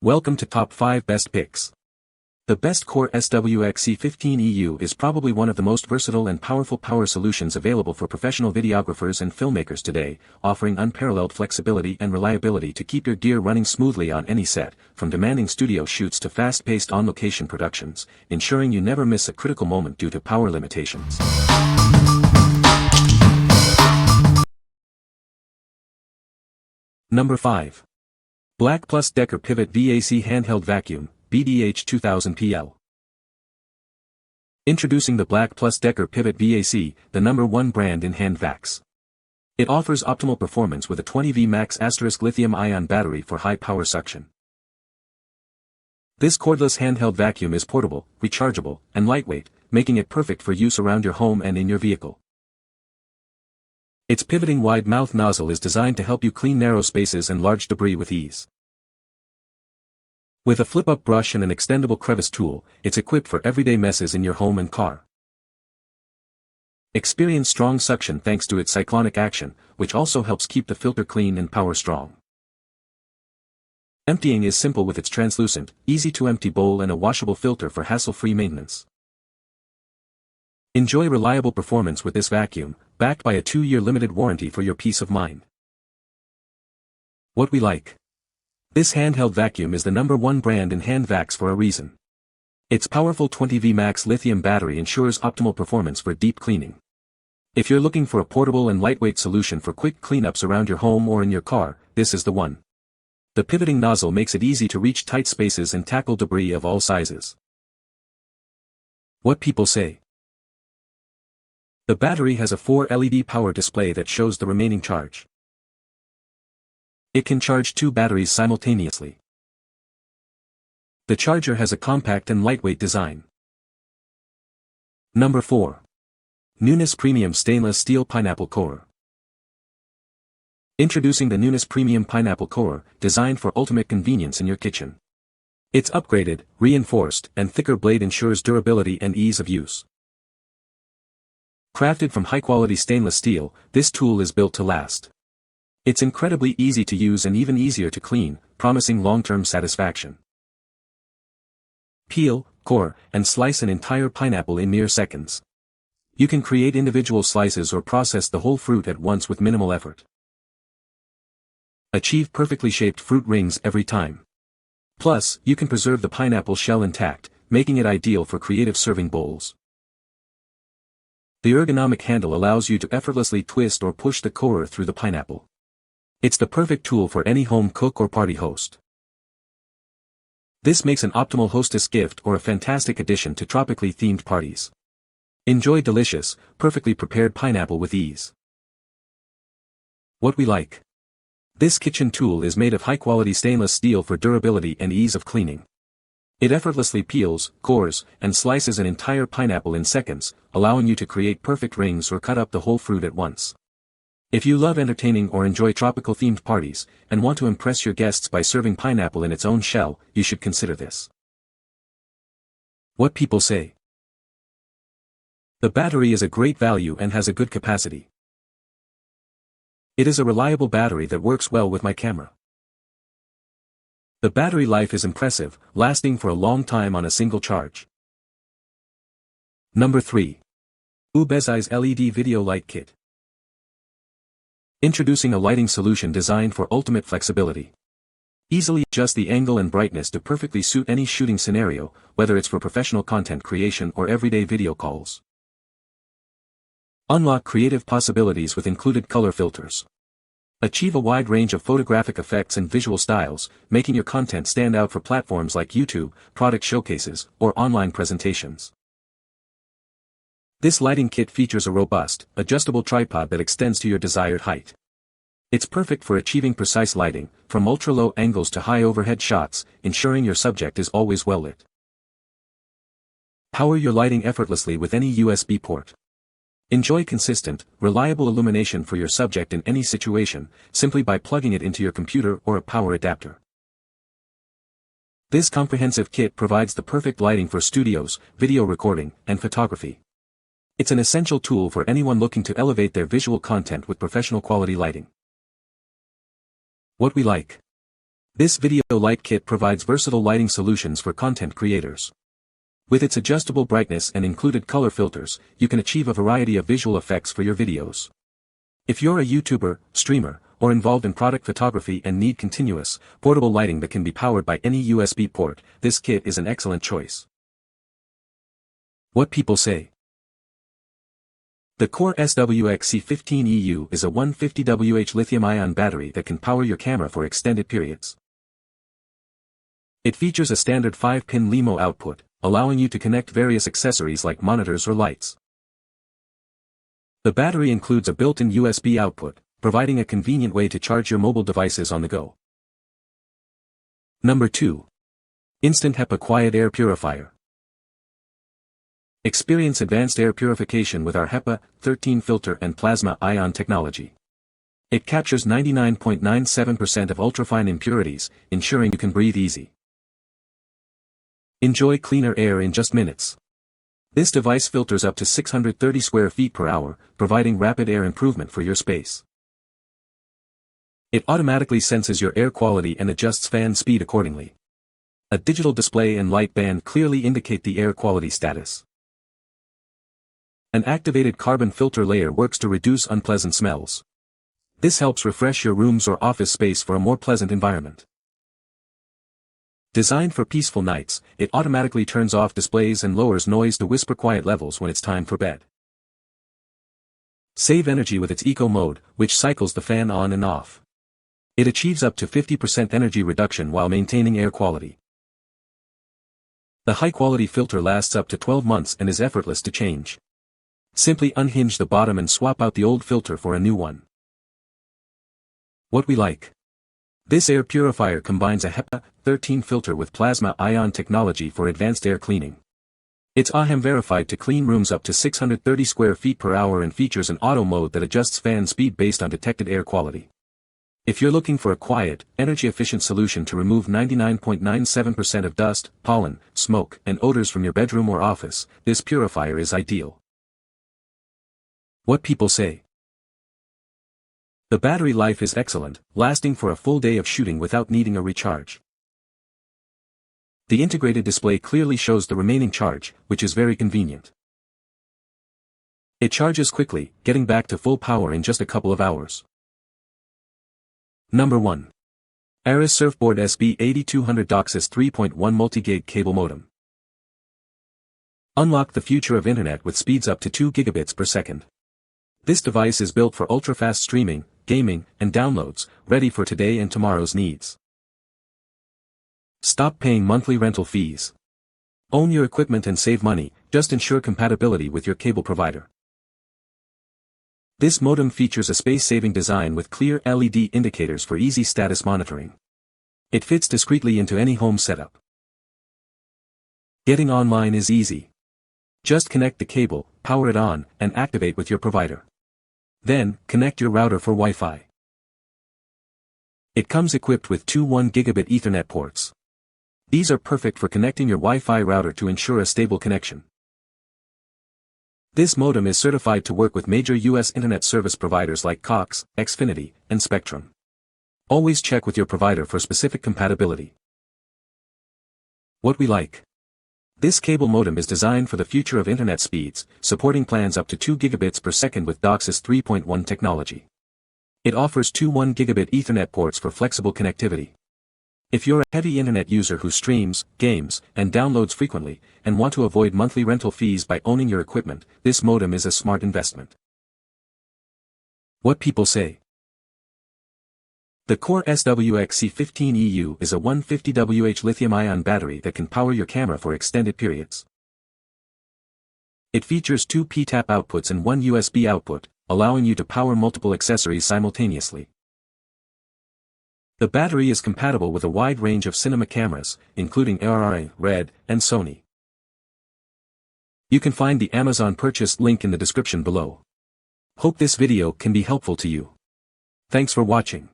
Welcome to Top 5 Best Picks. The best Core Swx C15eu is probably one of the most versatile and powerful power solutions available for professional videographers and filmmakers today, offering unparalleled flexibility and reliability to keep your gear running smoothly on any set, from demanding studio shoots to fast-paced on-location productions, ensuring you never miss a critical moment due to power limitations. Number 5. BLACK+DECKER Pivot VAC Handheld Vacuum, BDH 2000PL. Introducing the BLACK+DECKER Pivot VAC, the #1 brand in hand vacs. It offers optimal performance with a 20V max * lithium-ion battery for high power suction. This cordless handheld vacuum is portable, rechargeable, and lightweight, making it perfect for use around your home and in your vehicle. Its pivoting wide mouth nozzle is designed to help you clean narrow spaces and large debris with ease. With a flip-up brush and an extendable crevice tool, it's equipped for everyday messes in your home and car. Experience strong suction thanks to its cyclonic action, which also helps keep the filter clean and power strong. Emptying is simple with its translucent, easy-to-empty bowl and a washable filter for hassle-free maintenance. Enjoy reliable performance with this vacuum, backed by a 2-year limited warranty for your peace of mind. What we like. This handheld vacuum is the #1 brand in hand vacs for a reason. Its powerful 20V max lithium battery ensures optimal performance for deep cleaning. If you're looking for a portable and lightweight solution for quick cleanups around your home or in your car, this is the one. The pivoting nozzle makes it easy to reach tight spaces and tackle debris of all sizes. What people say. The battery has a 4 LED power display that shows the remaining charge. It can charge 2 batteries simultaneously. The charger has a compact and lightweight design. Number 4. Newness Premium Stainless Steel Pineapple Core. Introducing the Newness Premium Pineapple Core, designed for ultimate convenience in your kitchen. Its upgraded, reinforced, and thicker blade ensures durability and ease of use. Crafted from high-quality stainless steel, this tool is built to last. It's incredibly easy to use and even easier to clean, promising long-term satisfaction. Peel, core, and slice an entire pineapple in mere seconds. You can create individual slices or process the whole fruit at once with minimal effort. Achieve perfectly shaped fruit rings every time. Plus, you can preserve the pineapple shell intact, making it ideal for creative serving bowls. The ergonomic handle allows you to effortlessly twist or push the core through the pineapple. It's the perfect tool for any home cook or party host. This makes an optimal hostess gift or a fantastic addition to tropically themed parties. Enjoy delicious, perfectly prepared pineapple with ease. What we like. This kitchen tool is made of high-quality stainless steel for durability and ease of cleaning. It effortlessly peels, cores, and slices an entire pineapple in seconds, allowing you to create perfect rings or cut up the whole fruit at once. If you love entertaining or enjoy tropical-themed parties, and want to impress your guests by serving pineapple in its own shell, you should consider this. What people say. The battery is a great value and has a good capacity. It is a reliable battery that works well with my camera. The battery life is impressive, lasting for a long time on a single charge. Number 3. UBeesize LED Video Light Kit. Introducing a lighting solution designed for ultimate flexibility. Easily adjust the angle and brightness to perfectly suit any shooting scenario, whether it's for professional content creation or everyday video calls. Unlock creative possibilities with included color filters. Achieve a wide range of photographic effects and visual styles, making your content stand out for platforms like YouTube, product showcases, or online presentations. This lighting kit features a robust, adjustable tripod that extends to your desired height. It's perfect for achieving precise lighting, from ultra-low angles to high overhead shots, ensuring your subject is always well lit. Power your lighting effortlessly with any USB port. Enjoy consistent, reliable illumination for your subject in any situation, simply by plugging it into your computer or a power adapter. This comprehensive kit provides the perfect lighting for studios, video recording, and photography. It's an essential tool for anyone looking to elevate their visual content with professional quality lighting. What we like. This video light kit provides versatile lighting solutions for content creators. With its adjustable brightness and included color filters, you can achieve a variety of visual effects for your videos. If you're a YouTuber, streamer, or involved in product photography and need continuous, portable lighting that can be powered by any USB port, this kit is an excellent choice. What people say. The Core Swx C15eu is a 150Wh lithium-ion battery that can power your camera for extended periods. It features a standard 5-pin LiMo output, allowing you to connect various accessories like monitors or lights. The battery includes a built-in USB output, providing a convenient way to charge your mobile devices on the go. Number 2. Instant HEPA Quiet Air Purifier. Experience advanced air purification with our HEPA 13 filter and plasma ion technology. It captures 99.97% of ultrafine impurities, ensuring you can breathe easy. Enjoy cleaner air in just minutes. This device filters up to 630 square feet per hour, providing rapid air improvement for your space. It automatically senses your air quality and adjusts fan speed accordingly. A digital display and light band clearly indicate the air quality status. An activated carbon filter layer works to reduce unpleasant smells. This helps refresh your rooms or office space for a more pleasant environment. Designed for peaceful nights, it automatically turns off displays and lowers noise to whisper quiet levels when it's time for bed. Save energy with its eco mode, which cycles the fan on and off. It achieves up to 50% energy reduction while maintaining air quality. The high-quality filter lasts up to 12 months and is effortless to change. Simply unhinge the bottom and swap out the old filter for a new one. What we like. This air purifier combines a HEPA 13 filter with plasma ion technology for advanced air cleaning. It's AHEM verified to clean rooms up to 630 square feet per hour and features an auto mode that adjusts fan speed based on detected air quality. If you're looking for a quiet, energy-efficient solution to remove 99.97% of dust, pollen, smoke, and odors from your bedroom or office, this purifier is ideal. What people say. The battery life is excellent, lasting for a full day of shooting without needing a recharge. The integrated display clearly shows the remaining charge, which is very convenient. It charges quickly, getting back to full power in just a couple of hours. Number 1. ARRIS SURFboard SB8200 DOCSIS 3.1 Multi-Gig Cable Modem. Unlock the future of internet with speeds up to 2 gigabits per second. This device is built for ultra-fast streaming, gaming, and downloads, ready for today and tomorrow's needs. Stop paying monthly rental fees. Own your equipment and save money, just ensure compatibility with your cable provider. This modem features a space-saving design with clear LED indicators for easy status monitoring. It fits discreetly into any home setup. Getting online is easy. Just connect the cable, power it on, and activate with your provider. Then, connect your router for Wi-Fi. It comes equipped with two 1 gigabit Ethernet ports. These are perfect for connecting your Wi-Fi router to ensure a stable connection. This modem is certified to work with major US internet service providers like Cox, Xfinity, and Spectrum. Always check with your provider for specific compatibility. What we like. This cable modem is designed for the future of internet speeds, supporting plans up to 2 gigabits per second with DOCSIS 3.1 technology. It offers two 1 gigabit Ethernet ports for flexible connectivity. If you're a heavy internet user who streams, games, and downloads frequently, and want to avoid monthly rental fees by owning your equipment, this modem is a smart investment. What people say. The Core Swx C15eu is a 150Wh lithium-ion battery that can power your camera for extended periods. It features two P-tap outputs and one USB output, allowing you to power multiple accessories simultaneously. The battery is compatible with a wide range of cinema cameras, including ARRIS, Red, and Sony. You can find the Amazon purchase link in the description below. Hope this video can be helpful to you. Thanks for watching.